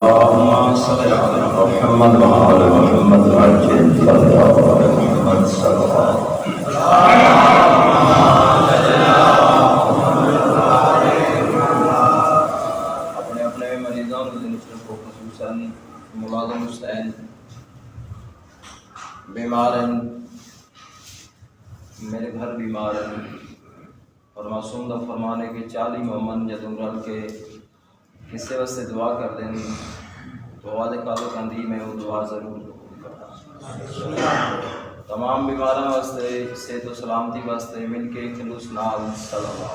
اللهم صل على محمد وعلى محمد وعجل فرجا محمد صلى الله عليه وسلم. اپنے اپنے مریضوں کو خصوصاً ملازم حسین بیمار ہیں، میرے گھر بیمار ہیں اور معصوم دا فرمانے کے 40 مومن جدوں رل کے کسی واسطے دعا کر دیں تو والے کالو کندی میں وہ دعا ضرور تمام بیماراں واسطے صحت و سلامتی واسطے مل کے خلوص نال صلوات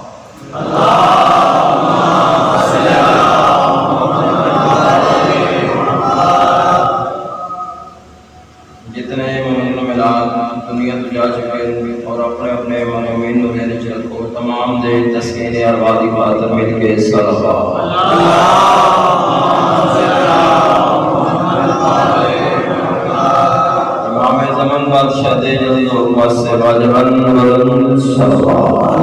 جتنے مومن ملاد دنیا تو جا چکے ہیں اور اپنے اپنے مومن نو لینے چل کو تمام دے تسکین ارواح دی خاطر مل کے صلوات زمن بادشاہ دے جلد و واسے واجبن ولن صلوات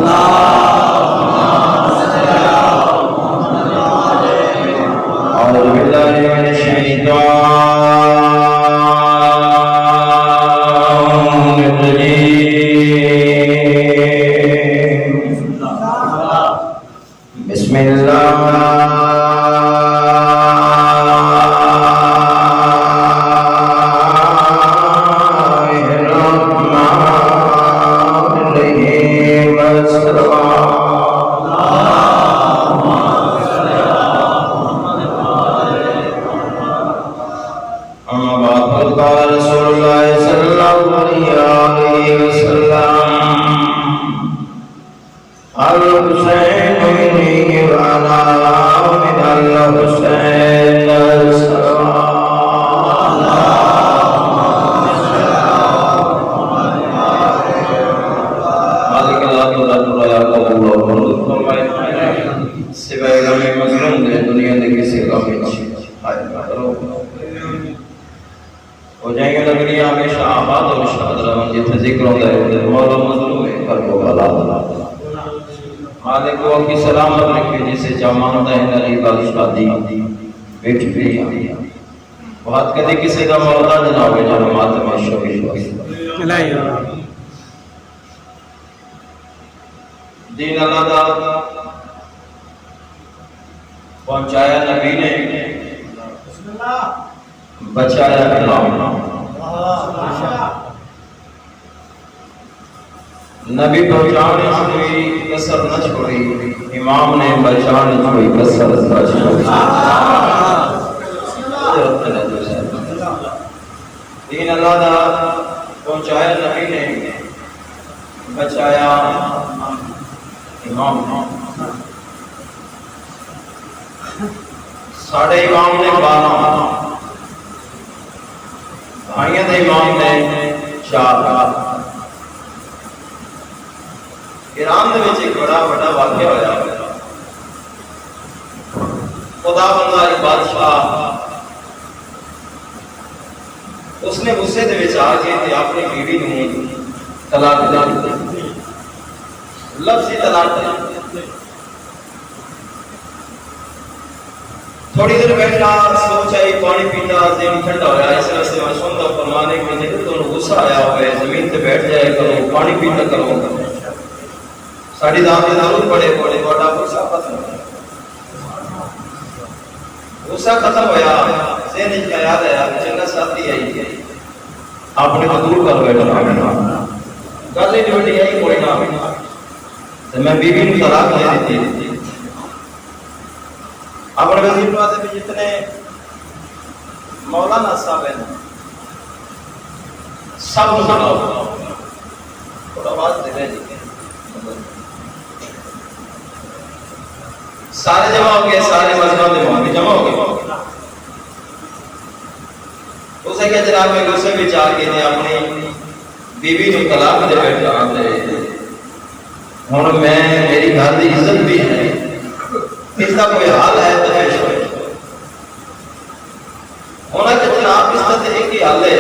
اعوذ باللہ من الشیطان الرجیم بسم اللہ ہو جائیں گے لگنی ہمیشہ آباد اور شاد رہن جتنے ذکر ہوتا ہے مولا مظلوم ہے کر کو بلا مالک کو کی سلامت رکھے جسے جامان دا ہے نری بادشاہ دی بیٹھ بھی بات کدی کسی کا مولا جناب جانا ماتم شوی دین اللہ دا پہنچایا نبی نے بچایا امام نبی پہنچانے چھوئی کسر نہ چھوڑی امام نے بچانے چھوئی کسر نہ چھوڑی دین اللہ دا پہنچایا نبی نے بچایا امام ساڑھے امام نے 12 بھائیاں دے امام نے 4 ایران دے وچ ایک بڑا واقعہ ہویا خدا بندہ ایک بادشاہ اس نے غصے دے وچ آ کے تے اپنی بیوی نوں طلاق دے دتی لفظی طلاق دے تھوڑی دیر بیٹھا سوچائی پانی پیتا ذہن ٹھنڈا ہوا اس طرح سے میں سنتا فرمانے کے لیے تو غصہ آیا ہوا ہے زمین پہ بیٹھ جائے کرو پانی پیتا کرو ساڑی دان کے ضرور پڑے بڑا غصہ ختم ہوا غصہ ختم ہوا ذہن اس کا یاد آیا چنگا ساتھی آئی آپ نے دور کر بیٹھا گل ہی ڈیوٹی آئی کوئی نہ میں بیوی نے طلاق دے دیتی اپنے وزیر نوازے میں جتنے مولانا صاحب ہیں سب سنو تھوڑا آواز دے رہے ہیں سارے جمع ہو گئے سارے مذہب دے جمع ہو گئے اسے کیا جناب میں غصے میں جا کے اپنی بیوی کو طلاق دے بیٹھا ہوں میں میری گھر کی عزت بھی ہے اس کا کوئی حال ہے تو پیش ہوئے ہونا کہ جناب اس طرح ایک ہی حال ہے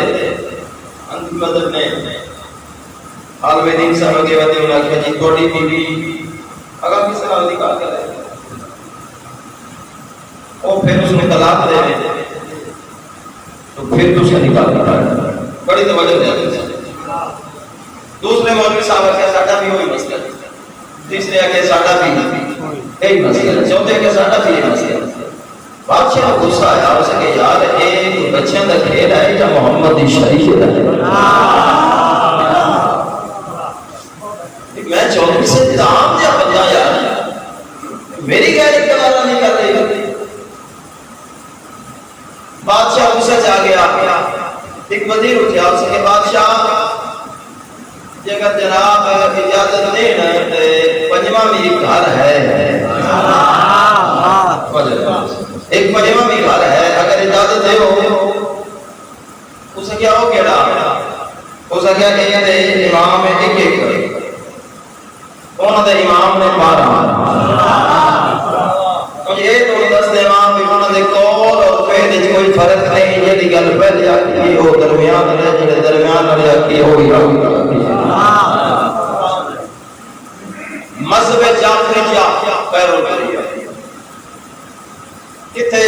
انت مدد نے عالم دین صاحب کے وقت انہوں نے جی توڑی بیوی اگر کسی کا ادھکار کرے وہ پھر اس نے طلاق دے دے تو پھر تو سے نکال کر بڑی توجہ دے. دوسرے مولوی صاحب کہ ساڈا بھی وہی مسئلہ. تیسرے کہ ساڈا بھی یہی مسئلہ. چوتھے کہ ساڈا بھی یہی مسئلہ. بادشاہ کو غصہ آیا اس کہ یار یہ بچوں کا کھیل ہے یا محمد کی شریعت ہے. میں چودھری سے دام دیا بندہ یار میری غیرت کا معنی نہیں کر رہی. بادشاہ غصہ جا گیا. ایک وزیر اٹھا اس کے بادشاہ جی اگر جناب اجازت دینا ہے پنجواں بھی گھر ہے ایک پنجواں بھی گھر ہے اگر اجازت دے اسے کیا ہو کہڑا اسے کیا کہ امام ایک ایک انہوں نے امام نے 12 یہ تو دس امام بھی انہوں نے قول اور فعل وچ کوئی فرق نہیں. یہ گل پہلے آکی وہ درمیان نے جڑے درمیان والے آکی وہی مذہب جعفریہ پیروکاری کتنے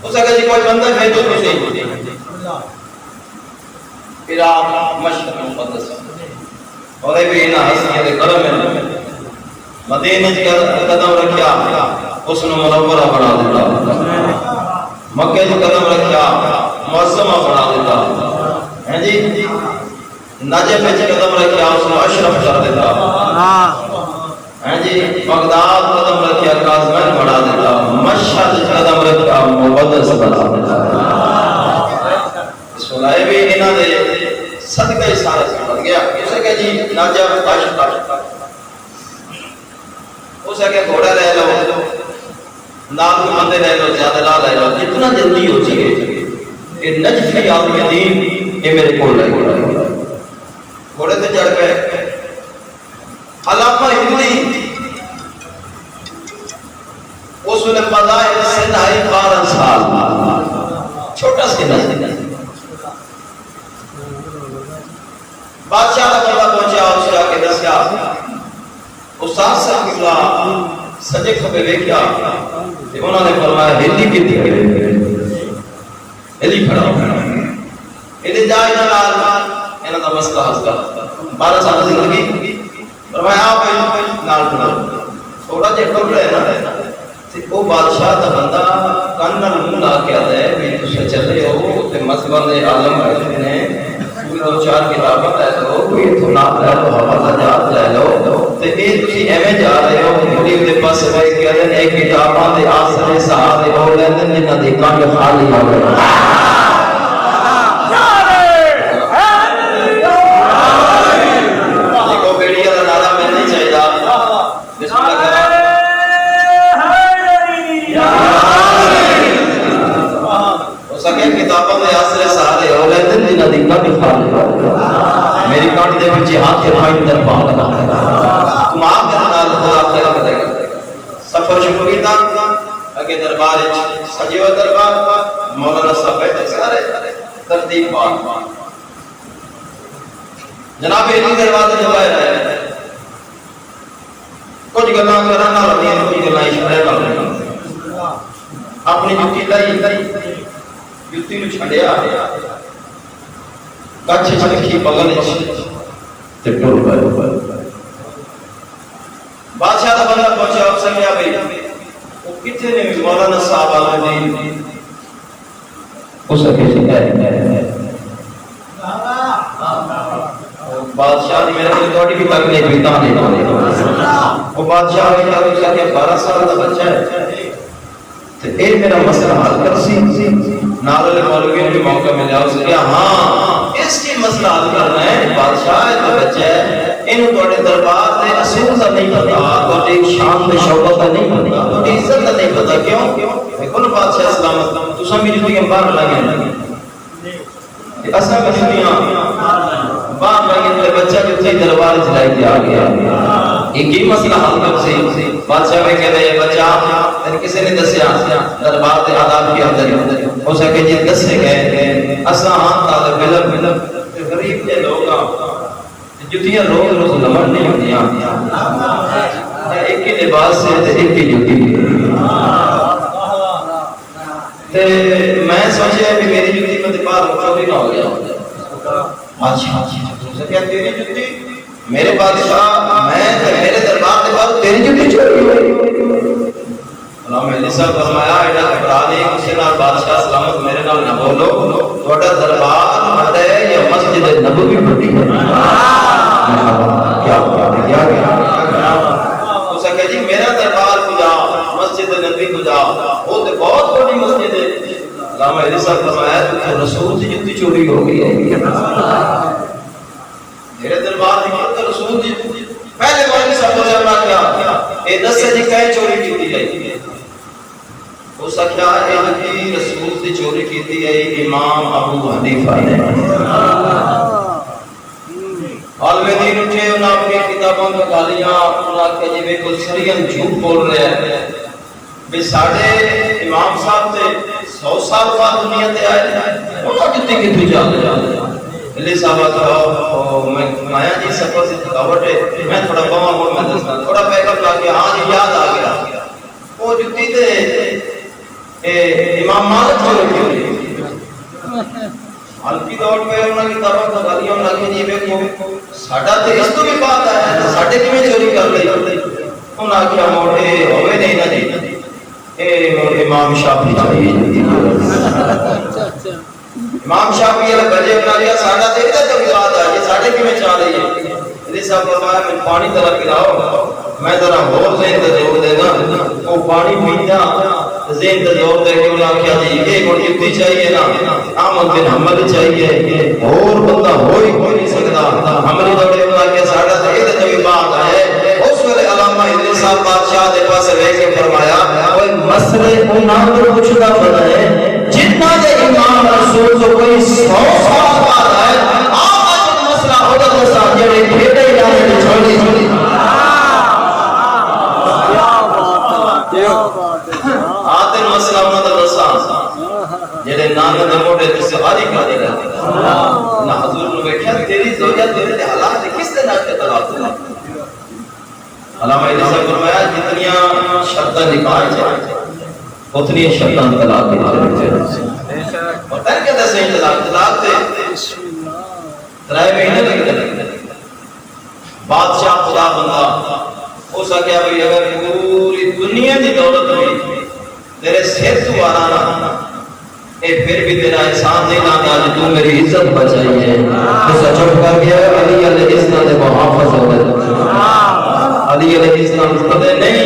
اس اگر جی کوئی بندہ بھیجو کسی عراق مشرق مقدس اور یہ بھی انہاں حسنیت کرم ہے مدینہ قدم رکھیا اس نے منورہ بنا دیتا. مکہ جو قدم رکھیا معظمہ بنا دیتا ہے جی. نجف میں قدم رکھیا اس نے اشرف کر دیتا ہے جی. بغداد قدم رکھیا کاظمین بنا دیتا. مشہد قدم رکھیا مقدس بنا دیتا. اس لائے بھی انہاں دے صدقہ سارا بن گیا. اسے کہ جی نجف اشرف اسے کہ گھوڑا لے لو نام بندے لے لو زیادہ نہ لے لو جتنا جلدی ہو سکے کہ نجفی آدمی دین یہ میرے کو لے گھوڑے تے چڑھ گئے. علامہ ہندی اس نے فضائل سن آئی 12 سال چھوٹا سن بادشاہ کا قلعہ پہنچا اس نے آ کے دسیا استاد صاحب قبلہ سجے کھبے ویکھیا تے انہوں نے فرمایا ہندی کتنی ہے ہندی کھڑا ہندی جائے نہ لال انہاں دا مسئلہ حل کر 12 سال دی زندگی فرمایا آپ نال کھڑا تھوڑا جہا کر رہے نا تے او بادشاہ دا بندہ کان نال منہ لا کے آتا ہے بھی تسے چلے ہو تے مسئلہ دے عالم نے کوئی دو چار کتابیں لے لو کوئی اتنا لے لو حوالہ جات لے لو تے اے تسی ایویں جا رہے ہو غریب دے پاس وای کہندے نے ایک کتاباں دے آسرے صحابے ہو لیندے جنہاں دی کان خالی ہو گئے. دیکھو بیڑی والا نعرہ میں نہیں چاہیے بسم اللہ کرا ہو سکے کتاباں دے آسرے صحابے ہو لیندے جنہاں دی کان خالی ہو گئے. میری کانٹ دے وچ ہاتھ کے پائیں در پاؤں لگا تم آپ کے نال خدا خیر کرے گا. سفر شروع کیتا اگے دربار وچ سجیو دربار مولانا صاحب بیٹھے سارے ترتیب بات جناب علی دروازے لگائے رہے کچھ گلاں کرنا ہوندی ہیں کچھ گلاں اشارے کرنا اپنی جُتی لائی جُتی نو چھڈیا کچھ چلکی بغل تے ٹر گئے. بادشاہ دا بندہ پہنچا اس نے کہا بھائی وہ کتنے نے مولانا صاحب علیہ اس نے بادشاہ نے میرے کو تھوڑی بھی تک نہیں پیتا نہیں وہ بادشاہ نے کہا اس نے 12 سال کا بچہ ہے تو اے میرا مسئلہ حل کر سی نال مولوی نے موقع ملا اس نے کہا ہاں اس کی مسئلہ حل کرنا ہے. بادشاہ کا بچہ ہے انہوں توڑے دربار دے اصول کا نہیں پتا توڑے شان دے شوقت کا نہیں پتا توڑے عزت کا نہیں پتا کیوں کل بادشاہ سلامت تو سمی جتنی باہر لگے اصلا کشتیاں باہر لگے تے بچہ کتنی دربار چلائی دیا گیا ایک ہی مسئلہ حل کر سی. بادشاہ میں کہہ رہے بچہ تین کسی نے دسیا دربار دے آداب کے اندر ہو سکے جی دسے گئے اصلا ہاں طالب علم غریب کے لوگاں جتیاں روز روز لمڑ نہیں ہوتیاں ایک ہی لباس سے ایک ہی جتی تے میں سوچا کہ میری جوتی میں باہر چوری نہ ہو گیا. اچھا کیا تیری جوتی میرے بادشاہ میں میرے دربار کے بعد تیری جوتی چوری ہوئی. علامہ علی صاحب فرمایا ایڈا گھبرا نہیں کسی نال بادشاہ سلامت میرے نال نہ بولو تھوڑا دربار ہے یا مسجد نبوی بڑی ہے. کیا اس نے کہا جی میرا دربار کو جا مسجد نبوی کو جا وہ تو بہت بڑی مسجد ہے. علامہ علی صاحب فرمایا تو رسول کی جوتی چوری ہو گئی ہے. میرے دربار کی رسول کی پہلے والے صاحب نے کیا اے دس جی کہیں چوری کی گئی ہو سکیا ہے کہ رسول سے چوری کی ہے امام ابو حنیفہ نے. عالم دین اٹھے انہوں نے اپنی کتابوں میں گالیاں انہوں نے جی کوئی سرین جھوٹ بول رہے ہیں بھی ساڑھے امام صاحب سے 100 سال بعد دنیا تے آئے انہوں جتی کی تو جا علی صاحبہ کہا میں مایا جی سفر سے تھکاوٹ ہے میں تھوڑا بما موڑ میں دسنا تھوڑا بیک اپ لا کے ہاں جی یاد آ گیا وہ جتی تے امام مالک جو رکھی ہوئی حلقی دور پہ انہوں نے کتابوں کا گالیاں لگی جی بیکو ساڑھا تے اس تو بھی بات ہے ساڑھے کی میں چوری کر لئی انہوں نے کیا موڑے ہوئے نہیں نا جی امام شافعی چاہیے امام شافعی اللہ بجے بنا لیا ساڑھا تے تو بھی بات ہے ساڑھے کی میں چاہ رہی ہے. علی صاحب فرمایا میں پانی طرح گراؤ میں ذرا غور ذہن تے زور دے گا وہ پانی پیتا ذہن تے زور دے کے انہاں کیا جی یہ کوئی جتی چاہیے نا احمد بن حنبل چاہیے اور بندہ ہوئی کوئی نہیں سکتا ہماری دوڑے انہاں کے ساڑھا تے تو بھی بات ہے. اس ویلے علامہ علی صاحب بادشاہ دے پاس رہ کے فرمایا اوے مسئلے انہاں تو کچھ دا پتہ ہے جتنا دے امام رسول تو کوئی 100 سال بعد ہے آپ مسئلہ ہوتا تو ساتھ جڑے کھیڑے جانے تے چھوڑی آتے مسئلہ انہوں نے دسا جڑے نانے دے موڑے تے سہاری کر دے نہ حضور نے بیٹھا تیری زوجہ تیرے حالات کس طرح کے طلاق دے. علامہ علی صاحب فرمایا جتنیاں شرطیں نکال جائیں اتنی شرطیں طلاق دے پتہ ہے کیا دسیں طلاق دے 3 مہینے لگے بادشاہ خدا بندہ ہو سکیا بھئی اگر پوری دنیا کی دولت ہوئی تیرے سر تو آنا اے پھر بھی تیرا احسان نہیں لاتا جو تو میری عزت بچائی ہے تو سچوٹ کر گیا علی علیہ السلام نے محافظ ہوتا علی علیہ السلام پتہ نہیں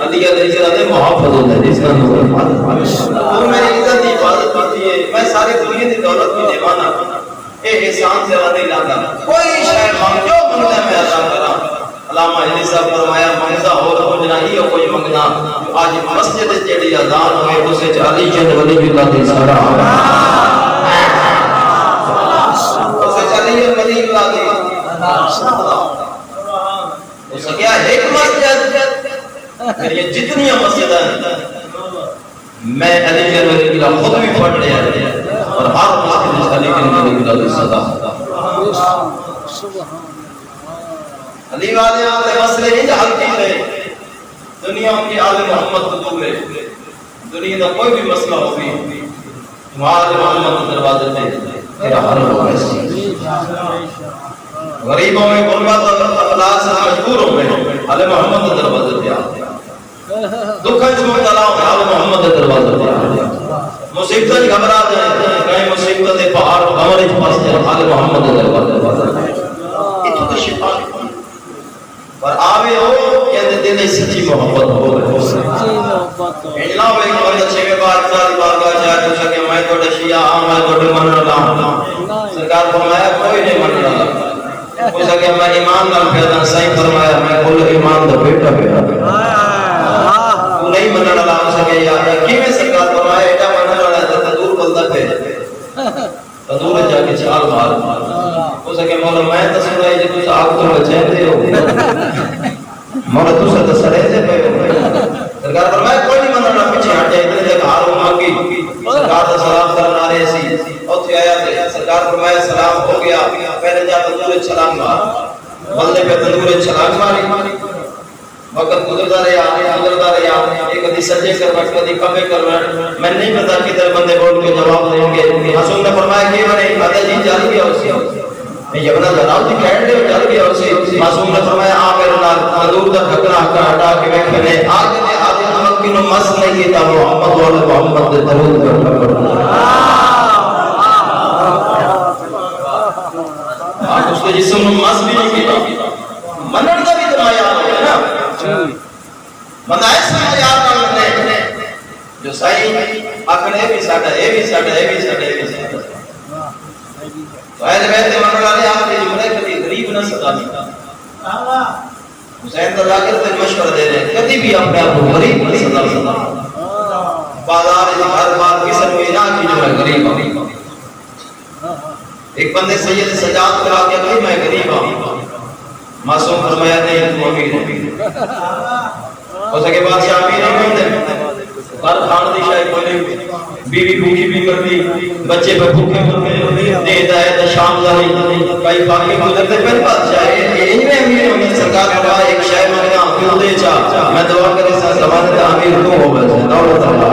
علی علیہ السلام نے محافظ ہوتا ہے جس کا تو میری عزت کی حفاظت کرتی ہے میں ساری دنیا کی دولت کی دیوانا اے احسان سے نہیں لاتا کوئی شاید مانگ جو منگتا میں عطا کرا. علامہ علی صاحب فرمایا منگتا ہو تو کچھ نہیں ہو کوئی منگنا آج مسجد جڑی اذان ہوئے اسے علی جن ولی اللہ دے سارا اسے علی جن ولی اللہ دے اس کیا ایک مسجد میری جتنی مسجد ہیں میں علی جن ولی اللہ خود بھی پڑھ رہے ہیں اور ہر مسجد علی جن ولی اللہ دے صدا علی والے آتے مسئلے ہی حل کی ہے دنیا کی آل محمد قبول ہے دنیا کا کوئی بھی مسئلہ ہو بھی آل محمد دروازے میں میرا حل ہو ایسی غریبوں میں غربت اور افلاس سے مجبور ہو گئے آل محمد دروازے پہ آتے دکھن سے مبتلا ہو آل محمد دروازے پہ آتے مصیبتیں گھبرا جائیں کہیں مصیبتیں پہاڑ کمرے پاس جائیں آل محمد دروازے پہ آتے اتو تو شفا اور آوے ہو کہ دل سچی محبت ہو اجلا ہوئے کہ اور اچھے میں بات ساری بارگاہ جائے تو کہ میں تو شیعہ ہاں میں تو من رہا سرکار فرمایا کوئی نہیں من رہا وہ کہ میں ایمان نال پیدا صحیح فرمایا میں کل ایمان دا بیٹا پیدا تو نہیں من رہا ہو سکے یار کیویں سرکار فرمایا ایڈا من رہا ہے تو دور بندہ پہ دور جا کے چال مار ہو سکے مولا میں تو سن رہا ہے جو آپ تو بچے دے ہو مولا تو سے سڑے سے پہ سرکار فرمایا کوئی نہیں من رہا پیچھے ہٹ جائے اتنے جگہ ہار مانگی سرکار تو سلام کرنا رہے سی اور تھی آیا تھے سرکار فرمایا سلام ہو گیا پہلے جا تندور چھلانگ مار بلدے پہ تندور چھلانگ ماری وقت گزرتا رہا ایک کدی سجے کروٹ کدی کبے کروٹ میں نہیں پتا کدھر بندے بول کے جواب دیں گے. حسن نے فرمایا کہ میں نے آدھا جی چل گیا اسی یمنا جناب جی کہہ رہے چل گیا اسی. معصوم نے فرمایا آ میرے نال تندور دا ڈھکنا ہٹا کے بیٹھے نے آگے نے آدھے نمک کی نو مس نہیں کیتا محمد اور محمد دے درود کرنا آپ اس کے جسم نو مس بھی نہیں کیتا منن دا بھی دمایا ہے نا بندہ ایسا یاد کر لے جو صحیح اکڑے بھی ساڈا اے بھی ساڈا اے بھی ساڈا اے بھی ساڈا تو اہل بیت منن والے آپ کے جملے کبھی غریب نہ ستا نہیں حسین تو لاکر تے مشورہ دے رہے کبھی بھی اپنے آپ کو غریب نہ ستا بازار میں ہر بار کسی کو نہ کی جو ہے غریب ایک بندے سید سجاد کو آ کے کہ میں غریب ہوں معصوم فرمایا نہیں تو امیر ہو سکے بادشاہ امیر نہیں ہر کھان دی شاید کوئی بیوی بھوکی بھی کرتی بچے پر بھوکے مرتے دے دائے شام ظاہری کئی باقی گزرتے پہلے بادشاہ یہ میں امیر ہوں سرکار کا ایک شاید مانگا کیوں دے چاہ میں دعا کرے سا زمانے کا امیر تو ہو بس دولت اللہ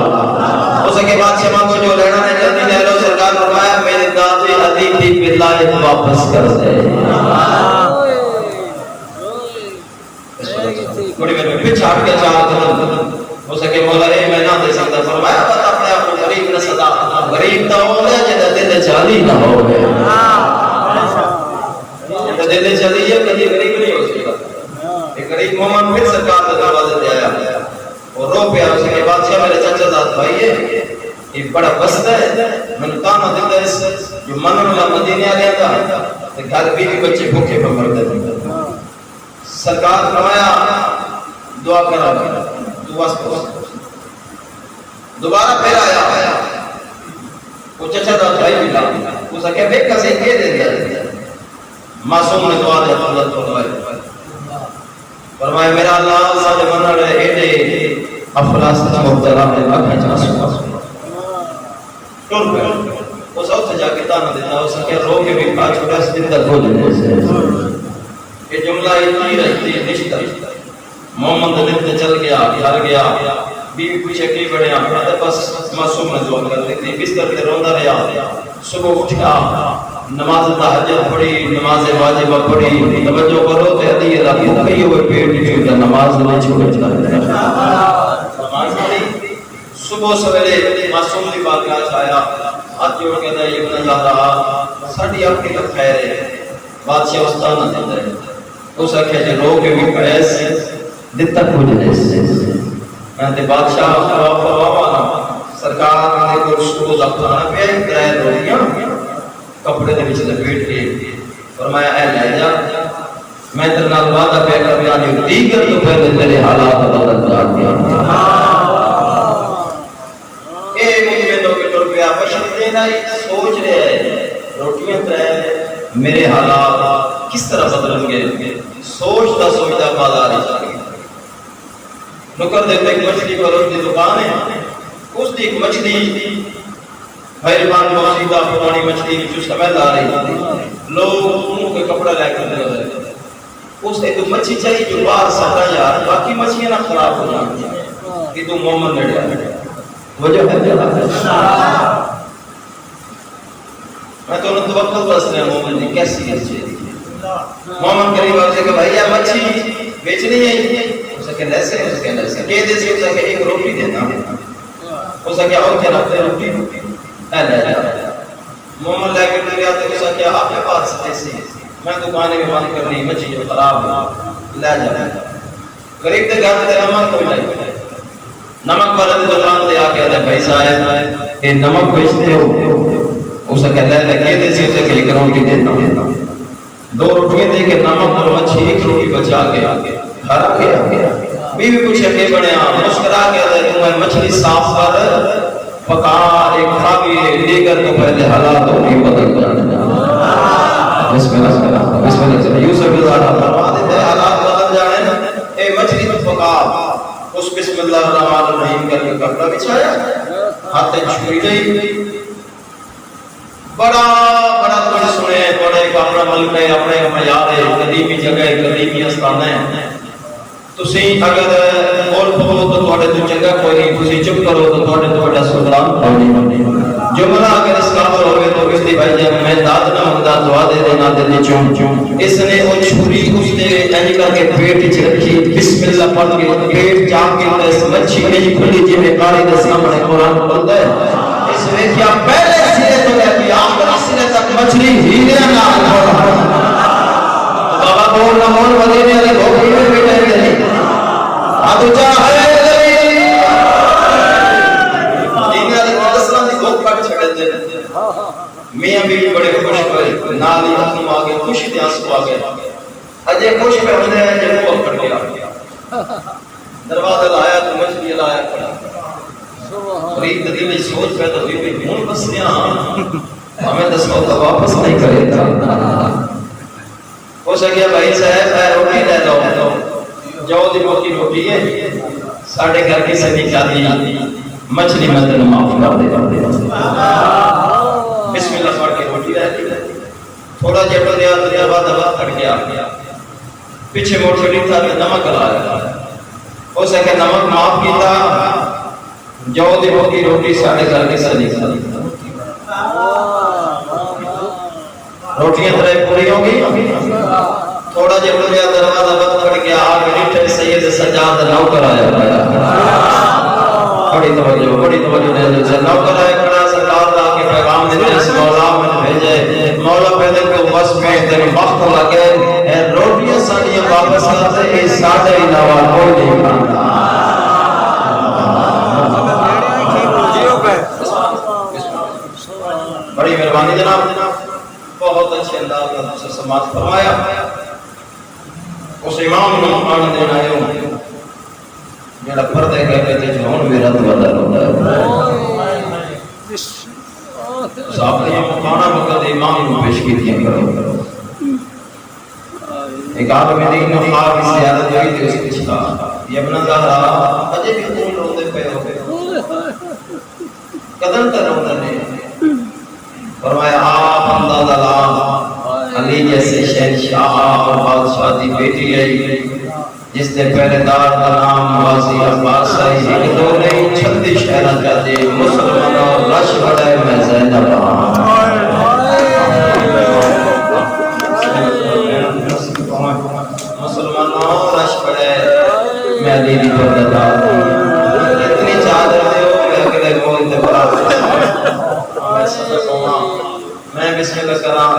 ہو سکے بادشاہ ماں کو جو لینا ہے جلدی لے لو سرکار فرمایا میرے دادے عدیب دی بلائے واپس کر دے بڑی میں پچھ ہٹ کے چاہتا ہو سکے مولا اے میں نہ دے سکتا فرمایا بات اپنے آپ کو غریب نہ صدا غریب نہ ہو گیا جدہ دل چالی نہ ہو گیا جدہ دل چالی ہے کبھی غریب نہیں ہو سکتا ایک غریب مومن پھر سرکار کا دروازے دے آیا اور رو پہ آیا سکے بادشاہ میرے چچا ذات بھائی ہے یہ بڑا بستہ ہے میں نے کانا دیتا ہے اس جو منن اللہ مدینہ آ گیا تھا گھر بیوی بچے بھوکے پر مرتے تھے سرکار فرمایا دعا کرا دعا دوبارہ پھر آیا وہ چچا دا بھائی ملا اس نے کہا بے کسے کے دے دیا معصوم نے دعا دیا اللہ تو فرمایا میرا اللہ ساجے منع رہے ایڈے افلاس مبتلا میں آنکھیں جاسو ٹور پہ اس وقت جا کے تانا دیتا اس نے کہا رو کے بھی کھا چھوڑا زندہ ہو جانے سے یہ جملہ اتنی رہتی ہے نشتہ محمد دل تے چل گیا گھر گیا بیوی پیچھے کی بڑھیا بس معصوم نے دعا کر دیتی بستر کے روندا رہا صبح اٹھا نماز تہجد پڑھی نماز واجبہ پڑھی توجہ کرو تے ادی رات کئی ہوئے پیٹ کی نماز نہ چھوڑے نماز پڑھی صبح سویرے معصوم دی بات کا آیا ہاتھ جوڑ کے دے ابن زہرا ساڈی اپنی تو خیر ہے بادشاہ استاد نہ دے اس آخیا جی رو کے بھی پیس دتا کچھ نہیں میں تے بادشاہ فرماوانا سرکار نے کو شروع دا کھانا پیا کرائے روٹیاں کپڑے دے وچ لپیٹ کے فرمایا اے لے جا میں تیرے نال وعدہ پہ کر رہا ہوں دیگر تو پہلے تیرے حالات بدل کر دیا اے مجھے تو کہ ٹر پیا بشر دینا سوچ رہے ہیں روٹیاں تے میرے حالات کس طرح بدلیں گے سوچتا سوچتا بازار جا گیا نکر دیکھتے ایک مچھلی پروش دی دکان ہے اس دی ایک مچھلی حیران موسیدہ پرانی مچھلی جو سمیل آ رہی لوگ منہ کے کپڑا لے کر دے رہے اس ایک مچھلی چاہیے جو باہر سکتا یار باقی مچھلیاں نہ خراب ہو جاتی کہ تو مومن نے ڈیا وجہ ہے میں تو انہوں توقع بس رہا مومن نے کیسی ہے مومن قریب آپ سے کہ بھائی یہ مچھلی بیچنی ہے اسے کہ لیسے اسے کہ لیسے کہ دیسی اسے کہ ایک روٹی دینا اسے کہ اور کیا رکھتے روٹی اے لے جا مومن لے کر گیا تو اسے کہ آپ کے پاس ایسی میں دکانے میں بند کر رہی مچھلی جو خراب ہے لے جا قریب دے گھر تے نمک کو لے نمک والا دکان دے آ کے آدھے بھائی صاحب یہ نمک بیچتے ہو اسے کہ لے کہ دیسی اسے کہ ایک روٹی دینا دو روٹیاں دے کے نمک اور مچھی ایک روٹی بچا کے گھر آ گیا بیوی پوچھے کہ بڑھیا مسکرا کے تمہیں مچھلی صاف کر پکا ایک کھاوی دیگر تو پہلے حالات ہوگی بدل جانے بسم اللہ بسم اللہ یوسف ازادہ فرما دیتے حالات بدل جانے اے مچھلی تو پکا اس بسم اللہ الرحمن الرحیم کر کے کپڑا بچھایا ہاتھ چھری گئی بڑا بڑا تمہیں سنے بڑے ایک اپنا ملک ہے اپنے معیار ہے قدیمی جگہ قدیمی استان ہے تسی اگر بول پو تو تھوڑے تو چنگا کوئی نہیں، تسی چپ کرو تو تھوڑے تو بڑا سلطان کوئی نہیں۔ جملہ اگر اس کافر ہوئے تو اس دی بھائی جب میں داد نہ ہوتا دعا دے دینا دے دے چون اس نے وہ چھری اس نے اینی کر کے پیٹ چ رکھی، بسم اللہ پڑھ کے پیٹ جام کے تے مچھی نہیں کھلی جی میں قاری دے سامنے قرآن پڑھتا ہے۔ اس نے کیا پہلے سرے تو لے کے آخر سرے تک مچھلی ہیلے نہ بابا بول نہ بول مدینے والے بھوکی میں بیٹھے گئے اب چاہے میاں بھی بڑے خوش ہوئے، نال ہی حکم آگے خوشی دے آنسو آگے اجے خوش پہ ہونے ہیں جب وہ پڑ گیا دروازہ لایا تو مچھلی لایا پڑا فرید دل میں سوچ پیدا ہوئی کہ ہوں بس یہاں ہمیں 10 وقت واپس نہیں کرے گا۔ ہو سکیا بھائی صاحب ہے روٹی لے لو جو دی موتی روٹی ہے ساڑھے گھر کی سے نکالی مچھلی مدن معاف کر دے بسم اللہ پڑھ کے روٹی رہتی تھوڑا جب دریا بعد دبا کٹ گیا پیچھے موڑ چھڑی تھا کہ نمک لایا ہو سکے نمک معاف کیتا جو دی موتی روٹی ساڑھے گھر کی سے نکالی روٹیاں طرح پوری ہوگی تھوڑا جب دریا دروازہ بند کٹ گیا آگے ریٹھے سید سجاد نوکر آیا بڑی توجہ دے دل سے نوکر آئے کھڑا سرکار دا کے پیغام دیتے اس مولا میں بھیجے مولا پیدے کو بس میں تیری وقت لگے اے روٹیاں ساڑیاں واپس کرتے اے ساڑھے علاوہ کوئی نہیں کرتا بڑی مہربانی جناب بہت اچھے انداز سے سماعت فرمایا اس امام نے آن دینا ہے جڑا پردے کہتے تھے جنہوں میرا دوالہ ہوتا ہے صاحب نے یہ مقانہ وقت امام کو پیش کی دیا کرو ایک عالم دین نے خواب کی زیادت ہوئی تھی اس کی چھتا یہ ابن زہرا اجے بھی خون روتے پہ ہوتے قدم تر ہوتا نہیں فرمایا آپ اندازہ لا علی جیسے شہنشاہ اور بادشاہ دی بیٹی ہے جس نے پہلے دار کا نام واضی عباس ہے ایک دو نہیں 36 شہرہ جاتے مسلمانوں رش بڑے میں زینب مسلمانوں رش بڑے میں دیدی پر دتا اتنی چادر دے ہو میں اگلے مول دے بڑا میں صدق ہوں میں بسم اللہ کرام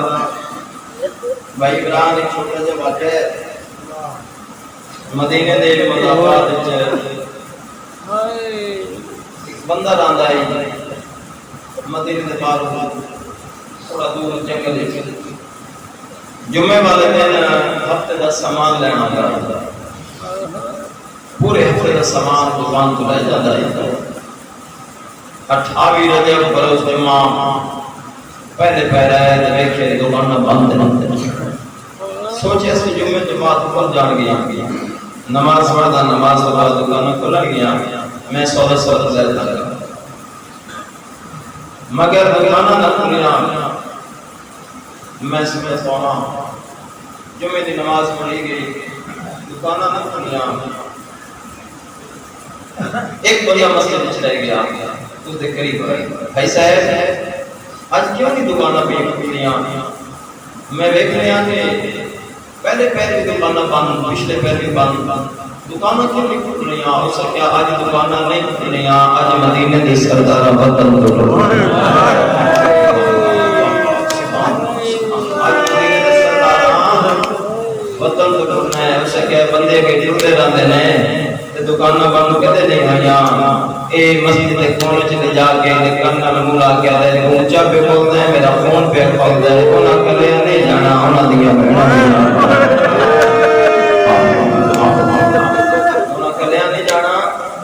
بھائی ابراہیم ایک چھوٹا جب آتے مدینے دے مضافات ایک بندہ راندا ہے مدینے دے پار تھوڑا دور جنگل ہے جمعے والے دن ہفتے دا سامان لینا ہوتا پورے ہفتے دا سامان دکان کو لے جاتا ہے 28 رجب بروز جمعہ پہلے پہرے دیکھے دکان بند سوچے اس جمعے جماعت پر جان گیا نماز پڑھتا نماز پڑھتا دکانوں کھلا گیا میں سودا لیتا رہا مگر دکانہ نہ کھلیا میں صبح سونا جمعے دی نماز پڑھی گئی دکانہ نہ کھلیا ایک بڑیا مسجد وچ رہ گیا اس دے قریب بھائی صاحب آج کیوں نہیں دکانہ پہ کھلیا میں دیکھ رہا کہ پہلے پہلے دکانہ بند پچھلے پہلے بند دکانہ کیوں نہیں کھل رہی ہیں ہو سکیا آج دکانہ نہیں کھل رہی ہیں آج مدینے دی سردارہ وطن تو لوگ وطن تو لوگ ہے ہو سکیا بندے کے جڑتے رہتے ہیں دکانہ بند کہتے نہیں بھائیاں اے مسجد ایک کھونے چلے جا کے دکانہ نمولا کیا دے اونچا پہ بولتے ہیں میرا فون پہ کھول دے انہاں کلے نہیں جانا انہاں دیا بہنا انہاں کلے نہیں جانا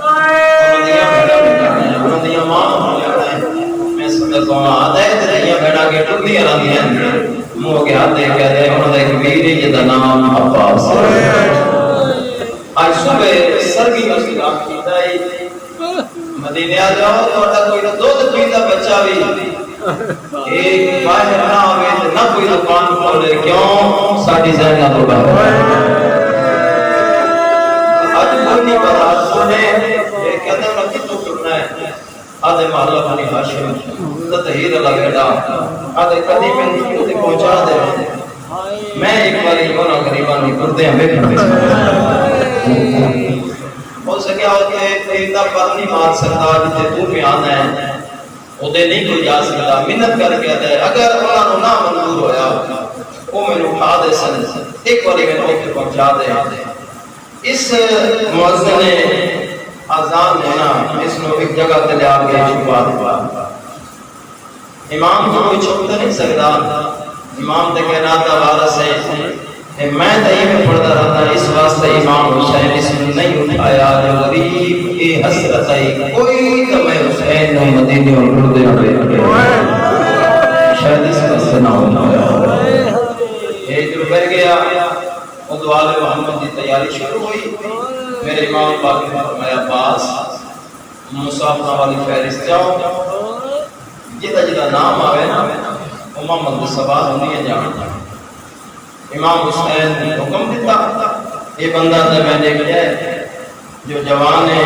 انہاں دیا بہنا بھی جانا انہاں دیا ماں ہو جانا ہے میں سمجھتا ہوں آدھے دیا بہنا کے ٹک دیا رہا دیا منہ کے ہاتھ دے کہہ دے انہاں دے ایک بیری جدہ نام عباس آج صبح سرگی مسجد آپ کی دائی مدینے آ جاؤ تو اٹھا کوئی نہ دو پیتا بچہ بھی ایک باہر نہ ہوئے نہ کوئی دکان کھولے کیوں ساڑھی زینہ تو بہت کوئی نہیں پتا سنے یہ کہتے ہیں کہ تو کرنا ہے آدھے محلہ بنی ہاشم تطہیر لگے دا آدھے کدی میں نے پہنچا دے میں ایک باری ہونا غریبان کی کردے ہمیں ہو سکیا ہوتا ہے اتنا پر نہیں مان سکتا جتے تو میں آنا ہے ادھے نہیں کوئی جا سکتا منت کر کے آتا ہے اگر اللہ نو نہ منظور ہویا وہ میں نے اٹھا دے سن ایک باری میں نے پہنچا دے اس مؤذن آزان ہونا اس نے ایک جگہ تے لے آگے چھپا دیا امام کو کوئی چھپتا نہیں سکتا امام تے کہنا تھا وارث ہے میں دہی میں پڑھتا رہتا اس واسطے امام حسین اس نے نہیں اٹھایا جو غریب کی حسرت ہے کوئی تو میں حسین نے مدینے اور پردے ہوئے شاید اس کا سنا ہونا یہ جو کر گیا وہ دوال محمد کی تیاری شروع ہوئی میرے امام پاک نے فرمایا پاس مسافہ والی فہرست جاؤ جدا جدا نام آوے نا محمد کے سوال ہونی ہے جانا امام حسین نے حکم دیتا یہ بندہ تھا میں نے کیا ہے جو جوان ہے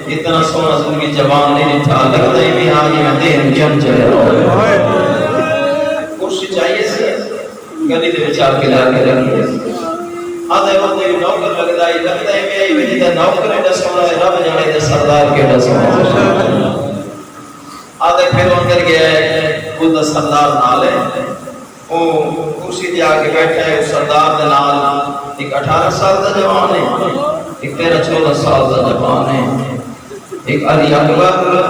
اتنا سونا زندگی جوان نہیں تھا لگتا ہی بھی آگے میں دین جن چلے کرسی چاہیے سے گلی دے بچار کے لا کے رکھیے آدھے وقت یہ نوکر لگتا ہے میں یہ وجہ تھا نوکر ایڈا سونا ہے رب جانے دے سردار کے ایڈا سونا آدھے پھر اندر گیا ہے خود سردار نال ہے وہ کرسی دے آگے بیٹھا ہے سردار دے نال ایک 18 سال دا جوان ہے ایک 13-14 سال دا جوان ہے ایک علی اکبر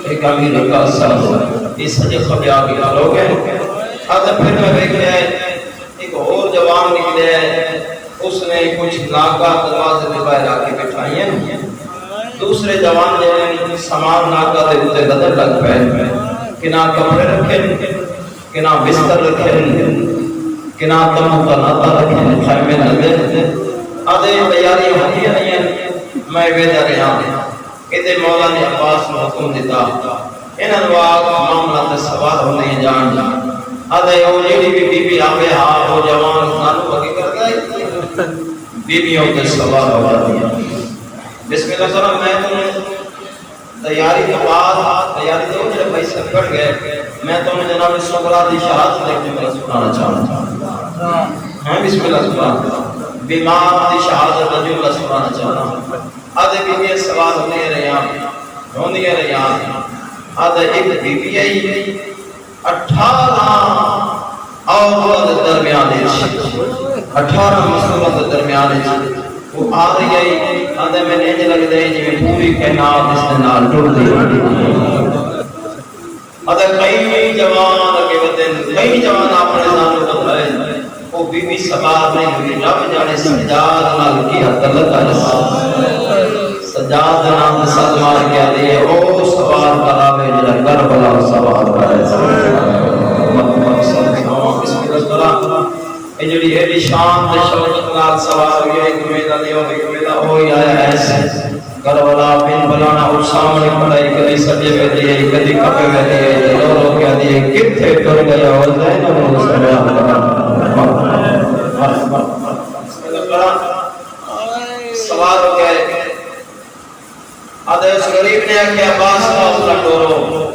ایک امیر قاسم یہ سجے خبر آگے لوگ ہیں آدھے پھر میں دیکھ رہا ہے ایک اور جوان نکلے ہے اس نے کچھ ناکہ دروازے میں باہر آ کے بٹھائی ہیں دوسرے جوان نے سامان ناکہ دے ہوتے بدل لگ پہ کہ نہ کپڑے رکھیں کہ نہ بستر رکھیں کہ نہ تمہوں کا ناتا رکھیں خیمے لگے آدھے تیاری ہوتی ہیں میں بیدہ رہا کہ دے مولا نے عباس میں حکم دیتا ان انواق معاملہ تے سوال ہونے جان آدھے وہ جیڑی بی آوے ہاں وہ جوان خانو بگی کر گئے بیویوں کے سوال ہوا دیا بسم اللہ صلی اللہ میں تمہیں تیاری کے بعد تیاری دے مجھے پیسے پڑ گئے میں تمہیں جناب سغرا دی شہادت دیکھنے میں سنانا چاہتا ہوں بسم اللہ صلی اللہ بیمار دی شہادت رجل اللہ سنانا چاہتا ہوں آدھے بیوی سوال ہونے رہے ہیں آدھے ایک بیوی آئی 18 اور درمیان 18 مسلمات درمیان وہ آ رہی ہے آدھے میں نے جو لگ دے جی پوری کائنات اس نے نال ٹوٹ دی آدھے کئی جوان کے بدن کئی جوان اپنے نال بتائے وہ بی بی سوار نہیں ہوئی رب جانے سجاد نال کی حد اللہ سجاد نام سد مار کے آدھے او سوار کراوے جڑا کربلا سوار کرے یہ جڑی ایڈی شان تے شوکت نال سوار ہوئی ہے کہ میرا دیو میرا ہوئی آیا ایسے کربلا بن بلانا اور سامنے پڑائی کدی سجے میں دیئے کدی کپے میں دیئے رو رو کیا دیئے کتھے ٹر گیا اور زینب وہ سوار ہو گئے آدھے اس غریب نے آکھیا عباس قافلہ ٹورو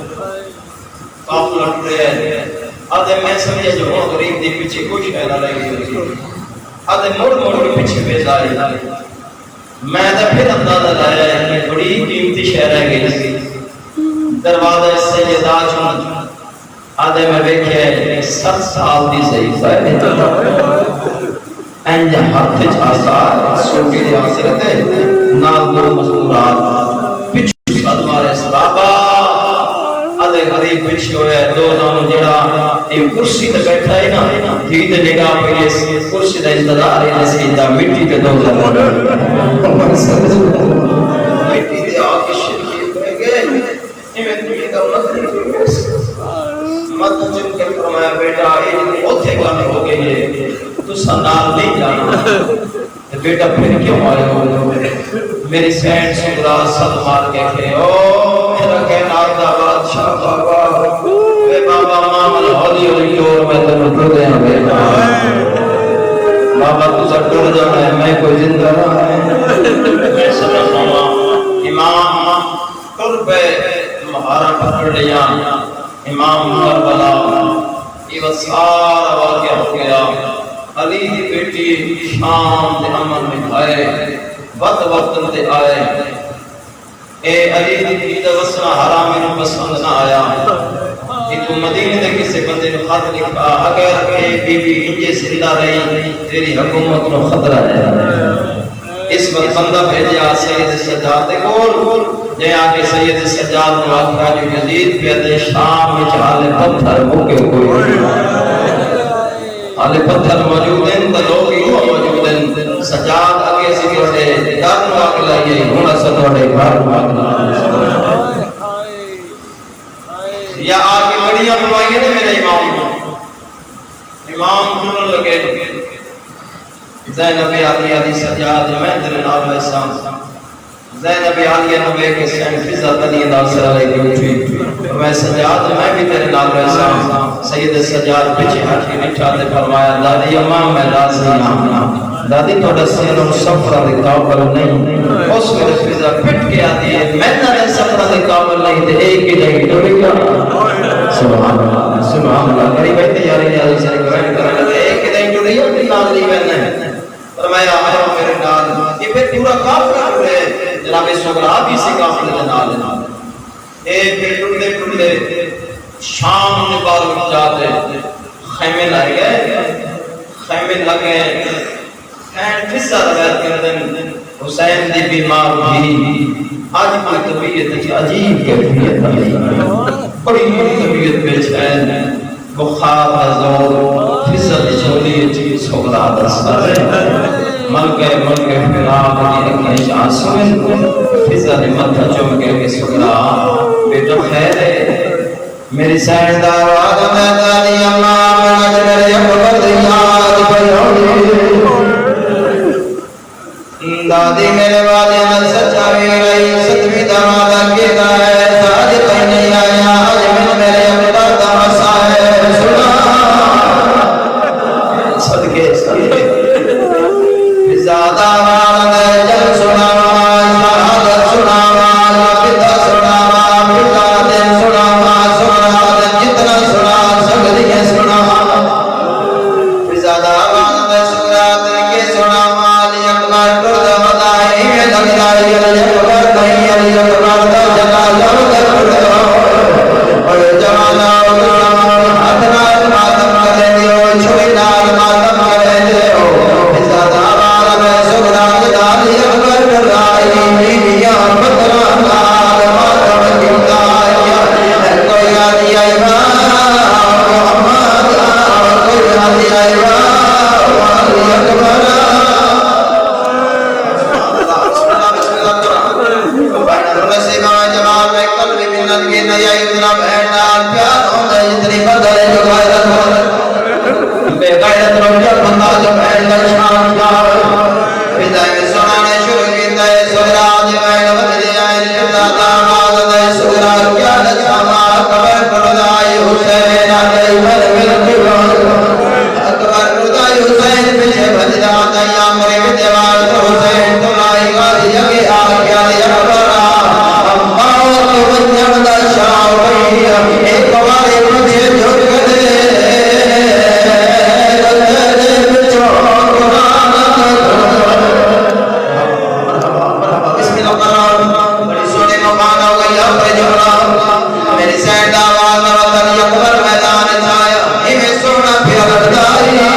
قافلہ ٹورے آدھے میں سمجھے جو وہ غریب دی پیچھے کوئی شہدہ لگی ہوئی آدھے مڑ کے پیچھے بیز آئی میں تو پھر اندازہ لایا ہے کہ بڑی قیمتی شہر ہے گئی دروازہ اس سے یہ دا چون آدھے میں بیکھے 7 سال دی صحیح ہے انجا ہاتھ آسار سوٹی دی آسرت ہے نال دو مذکورات پچھو صدمار اسبابا آدھے غریب پچھے ہوئے دو دانوں جڑا ایک کرسی تے بیٹھا ہے نا دید نگاہ پہ یہ کرسی تے انتظار ہے جیسے دا مٹی تے دو زمان مٹی تے آکے شرکی پہ گئے ایمیں مٹی کا مدن جن کے فرمایا بیٹا ایک اوتھے گانے ہو گئے ہیں تو سنال نہیں جانا بیٹا پھر کیوں آئے ہو میری سینٹ سنگرا سد مار کے کھے او میرا کہنا دا بادشاہ بابا اے بابا مامل ہولی ہولی اور میں تو نکل دے ہیں بیٹا بابا تو سب ٹر جانا ہے میں کوئی زندہ رہا ہے میں سمجھ رہا امام قرب مہارا پکڑ لیا امام کربلا یہ سارا واقعہ ہو گیا علی کی بیٹی شام دے امن میں آئے وقت تے آئے اے علی دی دا وسنا حرام نو پسند نہ آیا کہ تو مدینے دے کسے بندے نو خط لکھا اگر اے بی بی انجے زندہ رہی تیری حکومت نو خطرہ ہے اس وقت بندہ بھیجا سید سجاد دے کول جے آکے سید سجاد نو آکھا جو یزید پہ شام میں چالے پتھر موکے کوئی آلے پتھر موجود ہیں تو لوگ ہی موجود ہیں سجاد آگے ذکر ہے دار نو آگ لائیے ہونا سنوڑے بار مانگنا یا آگے بڑیاں بنوائیے نے میرے امام دونوں لگے زینب علی سجاد میں دل نام احسان زینب علی نبی کے سین فضا تلی ناصر علیہ کی اٹھی میں سجاد میں بھی تیرے نام احسان سید سجاد پیچھے ہاتھی بٹھا دے فرمایا دادی امام میں راضی ہوں دادی تھوڑا سینوں سفرہ دے قابل نہیں اس میں فضا پٹ کے آتی ہے میں نہ سفرہ دے قابل نہیں دے ایک ہی نہیں تو بھی کیا سبحان اللہ قریب ہے تیاری نیازی سے گرائن کرنے لگے ایک ہی نہیں جو نہیں اپنی نام لی میں نہیں فرمایا آیا میرے نال یہ پھر پورا کام کر رہے جناب سغرا بھی سے کام لے نال اے ٹنڈے ٹنڈے شام نے بار جاتے خیمے لگے خین قصہ روایت کرتے ہیں حسین دی بیمار بھی آج کوئی طبیعت عجیب کیفیت بڑی طبیعت بے چین بخار ازور فضل چولی چیز سغرا دستار ملکے فراغ کی اکیش آسوین فضل مدھا چمکے کے سغرا بیٹا خیر ہے میری سیندار آدم دادی امام نجر یکبر دیاد پیوڑی دادی میرے والے من سچاوی رہی ستوی دمادا کی دائے ساج پہنی آیا آج من میرے اکبر دمسا ہے سنا صدقے زیادہ والد جل سنا شہادت سنا پتا سنا پتا دن سنا جتنا سنا سگلیے سنا زیادہ والد سورات کے سنا مالی اکبر کرد ودائی میں لگائی علی اکبر نہیں علی اکبر دا جگہ لوگر کرد اور جوانا حدنا ماتم کرے دیو چھوئی نال ماتم کرے دیو زیادہ والد سورات علی اکبر کرائی میڈیا پترہ نال ماتم کردائی کوئی آدھی آئی محمد کوئی آدھی آئی علی اکبر جواب میں قلب منت کی نیا اتنا بہنال پیار ہوگا اتنی بدلے جو غیرت ہو بے غیرت رجل بندہ جو بہن شان جاؤ بدائی سنانے شروع کی دائے سورات میں بدلی آئے لئے داماد دائے سورات کیا لچاما اکبر کردائی حسین آگئی مل اکبر کردائی حسین پیچھے بجدا دائی آمرے کے دیوال حسین تمہائی غازی یکی آگیا علی اکبر ایک بار مجھے جھک دے بسم اللہ بڑی سونے مقام ہو گئی اپنے جھوڑا میری سینڈ آواز وطن اکبر میدان چھایا ہمیں سونا پھر لڑدائی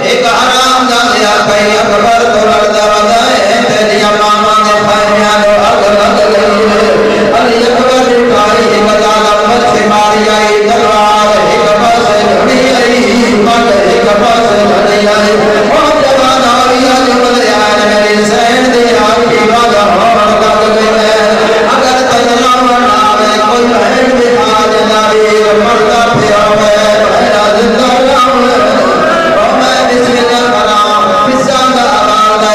ایک حرام جانیا کئی اکبر تو لڑدہ ودائے تیری امامہ نے پھائیاں دو اگ لگ گئی علی اکبر اٹھائی بدالا مجھے ماری آئی دلوار ایک پاس جھڑی آئی مٹ ایک پاس جھڑی آئی اور جوان آئی آج بدلے آئے میری سین دی آئی بادا ہون لگ گئی اگر تجرام نامے کوئی بہن بھی آج ناری مردہ پھر آئے بہنا زندہ جاؤں اور میں بسم اللہ بنا بسم اللہ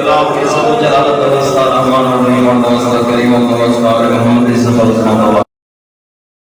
خلاف کے سب جلالت و وسع رحمان و رحیم و وسع کریم و وسع